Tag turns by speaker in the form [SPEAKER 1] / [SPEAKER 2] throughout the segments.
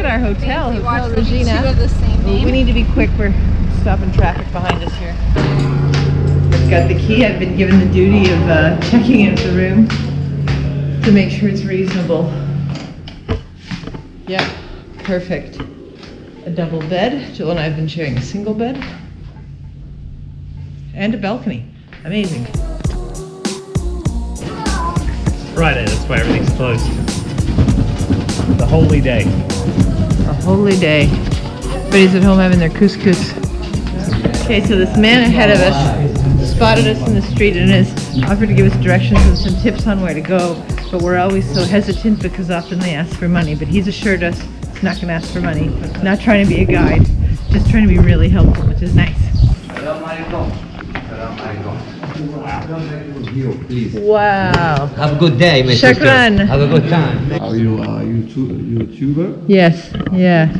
[SPEAKER 1] Our hotel Regina. We need to be quick. We're stopping traffic behind us here. I've got the key. I've been given the duty of checking out the room to make sure it's reasonable. Yeah, perfect. A double bed. Jill and I have been sharing a single bed. And a balcony. Amazing.
[SPEAKER 2] Friday, that's why everything's closed. The holy day.
[SPEAKER 1] A holy day. Everybody's at home having their couscous. Okay, so this man ahead of us spotted us in the street and has offered to give us directions and some tips on where to go, but we're always so hesitant because often they ask for money, but he's assured us he's not going to ask for money. Not trying to be a guide, just trying to be really helpful, which is nice. Wow.
[SPEAKER 3] Have a good day, Mr.
[SPEAKER 1] Shukran.
[SPEAKER 3] Have a good time.
[SPEAKER 4] Are you a YouTuber?
[SPEAKER 1] Yes, yeah.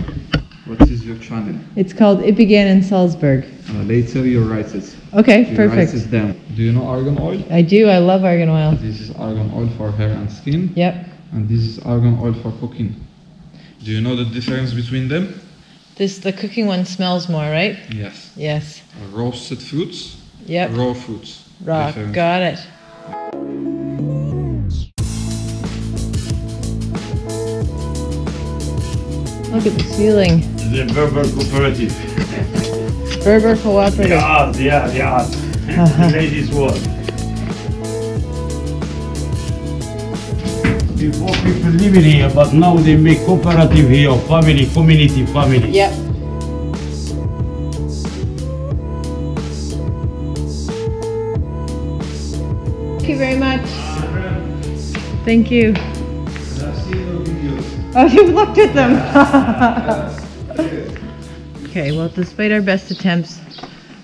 [SPEAKER 4] What is your channel?
[SPEAKER 1] It's called It Began in Salzburg.
[SPEAKER 4] Later you write it.
[SPEAKER 1] Okay,
[SPEAKER 4] You
[SPEAKER 1] perfect.
[SPEAKER 4] write it down. Do you know argan oil?
[SPEAKER 1] I do, I love argan oil.
[SPEAKER 4] This is argan oil for hair and skin.
[SPEAKER 1] Yep.
[SPEAKER 4] And this is argan oil for cooking. Do you know the difference between them?
[SPEAKER 1] The cooking one smells more, right?
[SPEAKER 4] Yes.
[SPEAKER 1] Yes.
[SPEAKER 4] Roasted fruits.
[SPEAKER 1] Yep.
[SPEAKER 4] Raw fruits.
[SPEAKER 1] Raw,
[SPEAKER 4] Difference.
[SPEAKER 1] got it. Look at the ceiling.
[SPEAKER 2] The Berber Cooperative.
[SPEAKER 1] Berber Cooperative.
[SPEAKER 2] The art. The ladies' world. Before people living here, but now they make cooperative here, family, community, family.
[SPEAKER 1] Yep. Thank you very much. Thank you. Oh, you've looked at them. Okay, well, despite our best attempts,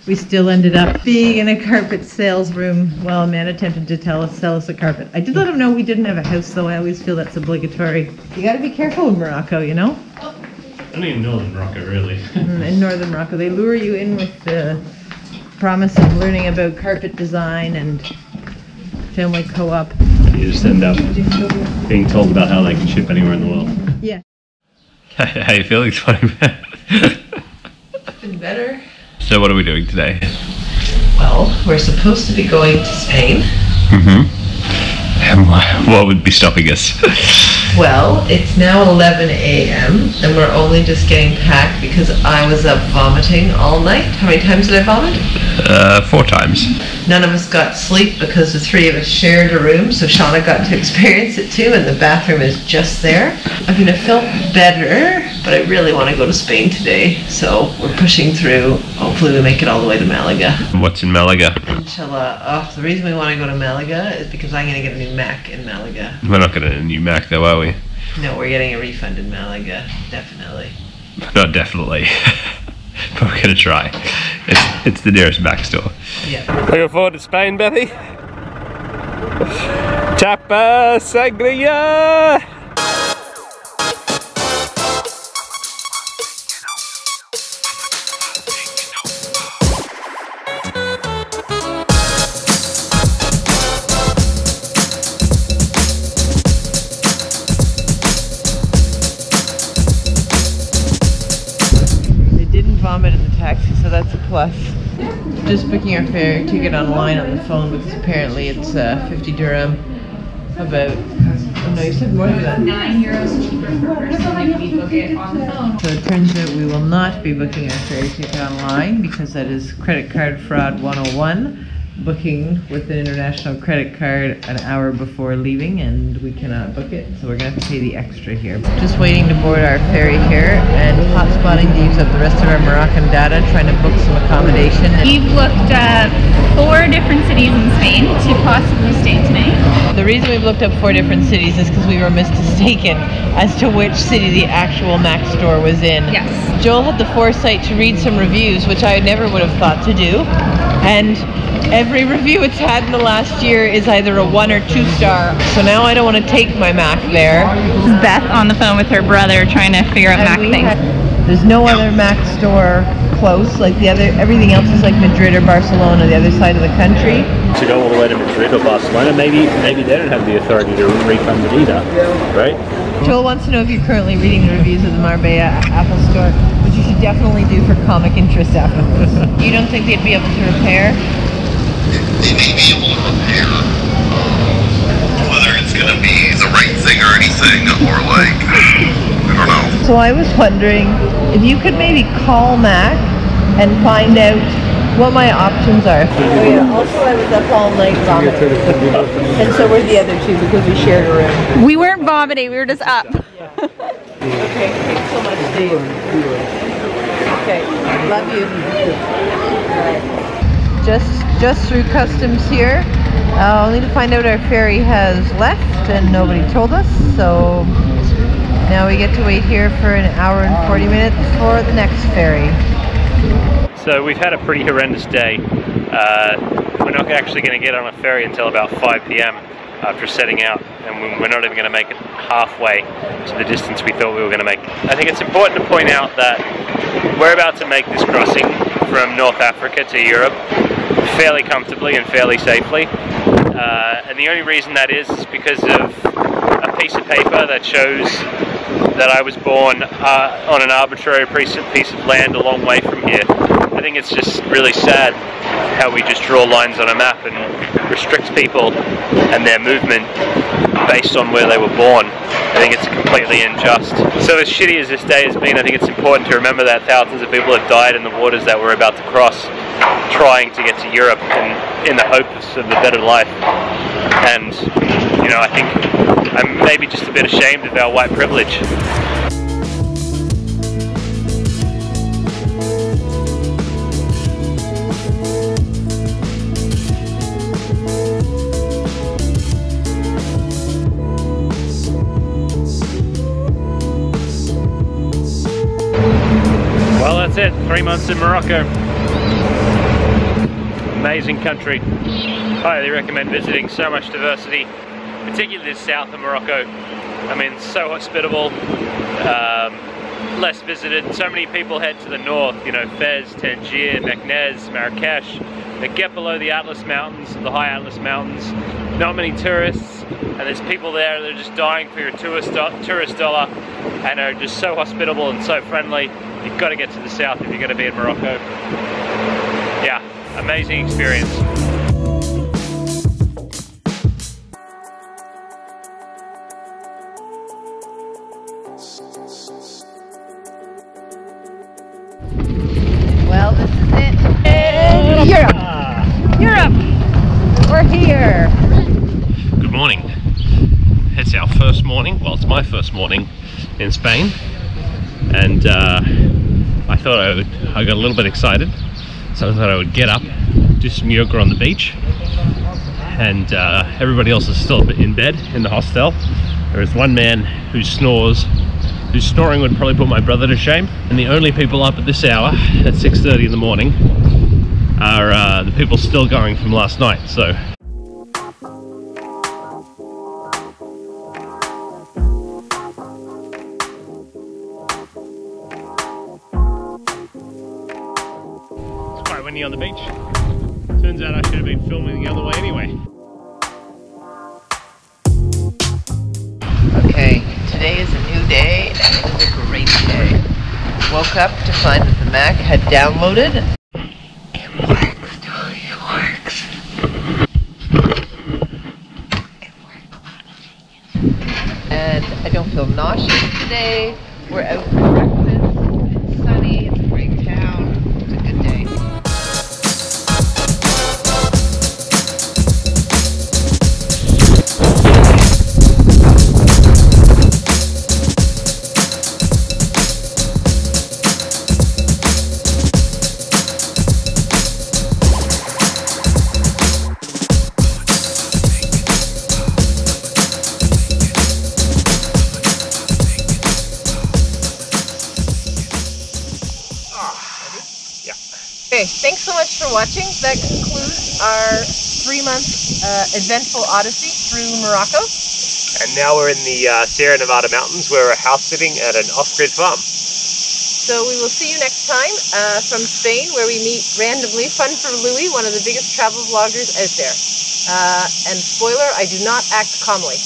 [SPEAKER 1] we still ended up being in a carpet sales room while a man attempted to sell us a carpet. I did let him know we didn't have a house, though. I always feel that's obligatory. You got to be careful in Morocco, you know?
[SPEAKER 2] Only in northern Morocco, really.
[SPEAKER 1] In northern Morocco, they lure you in with the promise of learning about carpet design and family co-op.
[SPEAKER 2] You just end up being told about how they can ship anywhere in the world.
[SPEAKER 1] Yeah.
[SPEAKER 2] How you feeling, Spider-Man?
[SPEAKER 1] Been better.
[SPEAKER 2] So what are we doing today?
[SPEAKER 1] Well, we're supposed to be going to Spain.
[SPEAKER 2] Mm-hmm. What would be stopping us?
[SPEAKER 1] Well, it's now 11 a.m. and we're only just getting packed because I was up vomiting all night. How many times did I vomit?
[SPEAKER 2] 4 times.
[SPEAKER 1] None of us got sleep because the 3 of us shared a room, so Shauna got to experience it too, and the bathroom is just there. I mean, I felt better, but I really want to go to Spain today, so we're pushing through. Hopefully we make it all the way to Malaga.
[SPEAKER 2] What's in Malaga?
[SPEAKER 1] Inshallah. Oh, the reason we want to go to Malaga is because I'm going to get a new Mac in Malaga.
[SPEAKER 2] We're not getting a new Mac though, are we?
[SPEAKER 1] No, we're getting a refund in Malaga, definitely.
[SPEAKER 2] Not definitely. But we're gonna try. It's the nearest Mac store.
[SPEAKER 1] Yeah.
[SPEAKER 2] Looking forward to Spain, Bethy? Chapa Sangria!
[SPEAKER 1] Vomit in the taxi, so that's a plus. Just booking our ferry ticket online on the phone because apparently it's 50 dirham. About, oh no, you said more than that.
[SPEAKER 5] €9 cheaper per person if we book it on the phone.
[SPEAKER 1] So it turns out we will not be booking our ferry ticket online because that is credit card fraud 101. Booking with an international credit card an hour before leaving, and we cannot book it, so we're going to have to pay the extra here. Just waiting to board our ferry here and hotspotting to use a the rest of our Moroccan data, trying to book some accommodation.
[SPEAKER 5] We've looked at 4 different cities in Spain to possibly stay tonight.
[SPEAKER 1] The reason we've looked up 4 different cities is because we were mistaken as to which city the actual Mac store was in.
[SPEAKER 5] Yes.
[SPEAKER 1] Joel had the foresight to read some reviews, which I never would have thought to do, and every review it's had in the last year is either a 1 or 2 star. So now I don't want to take my Mac there.
[SPEAKER 5] This is Beth on the phone with her brother trying to figure out Mac things.
[SPEAKER 1] There's no other Mac store close, like everything else is like Madrid or Barcelona, the other side of the country.
[SPEAKER 2] To go all the way to Madrid or Barcelona, maybe they don't have the authority to refund it either, right?
[SPEAKER 1] Joel wants to know if you're currently reading the reviews of the Marbella Apple Store, which you should definitely do for comic interest afterwards. You don't think they'd be able to repair?
[SPEAKER 6] They may be able to repair. Whether it's going to be the right thing or anything, or like, I don't know.
[SPEAKER 1] So I was wondering if you could maybe call Mac and find out what my options are. Oh yeah, also I was up all night vomiting. And so were the other 2 because we shared a room.
[SPEAKER 5] We weren't vomiting, we were just up.
[SPEAKER 1] Yeah. Okay, thanks so much, Dave. Okay, love you. Just through customs here. Only to find out our ferry has left and nobody told us, so now we get to wait here for an hour and 40 minutes for the next ferry.
[SPEAKER 2] So we've had a pretty horrendous day. We're not actually going to get on a ferry until about 5 p.m. after setting out, and we're not even going to make it halfway to the distance we thought we were going to make. I think it's important to point out that we're about to make this crossing from North Africa to Europe fairly comfortably and fairly safely, and the only reason that is because of a piece of paper that shows that I was born on an arbitrary piece of land a long way from here. I think it's just really sad how we just draw lines on a map and restrict people and their movement based on where they were born. I think it's completely unjust. So as shitty as this day has been, I think it's important to remember that thousands of people have died in the waters that we're about to cross, trying to get to Europe and in the hopes of a better life. And, you know, I think I'm maybe just a bit ashamed of our white privilege. Well, that's it. 3 months in Morocco. Amazing country. Highly recommend visiting. So much diversity, particularly the south of Morocco. I mean, so hospitable, less visited. So many people head to the north, you know, Fez, Tangier, Meknès, Marrakesh. They get below the Atlas Mountains, the high Atlas Mountains. Not many tourists, and there's people there that are just dying for your tourist dollar and are just so hospitable and so friendly. You've got to get to the south if you're going to be in Morocco. Yeah, amazing experience.
[SPEAKER 1] Well, this is it. And Europe! We're here!
[SPEAKER 2] Good morning. It's our first morning, well, it's my first morning in Spain, and I thought I got a little bit excited, so I thought I would get up, do some yoga on the beach, and everybody else is still in bed in the hostel. There is one man who snores, whose snoring would probably put my brother to shame, and the only people up at this hour, at 6:30 in the morning, are the people still going from last night. So it's quite windy on the beach. Turns out I should have been filming the other way anyway.
[SPEAKER 1] Okay, today is a new day, and it is a great day. Woke up to find that the Mac had downloaded. It works, it works. It works. And I don't feel nauseous today. We're out for breakfast. It's sunny, it's a great town. It's a good day. Okay, thanks so much for watching. That concludes our 3-month eventful odyssey through Morocco.
[SPEAKER 2] And now we're in the Sierra Nevada mountains. We're house sitting at an off-grid farm.
[SPEAKER 1] So we will see you next time from Spain, where we meet randomly Fun for Louie, one of the biggest travel vloggers out there. And spoiler, I do not act calmly.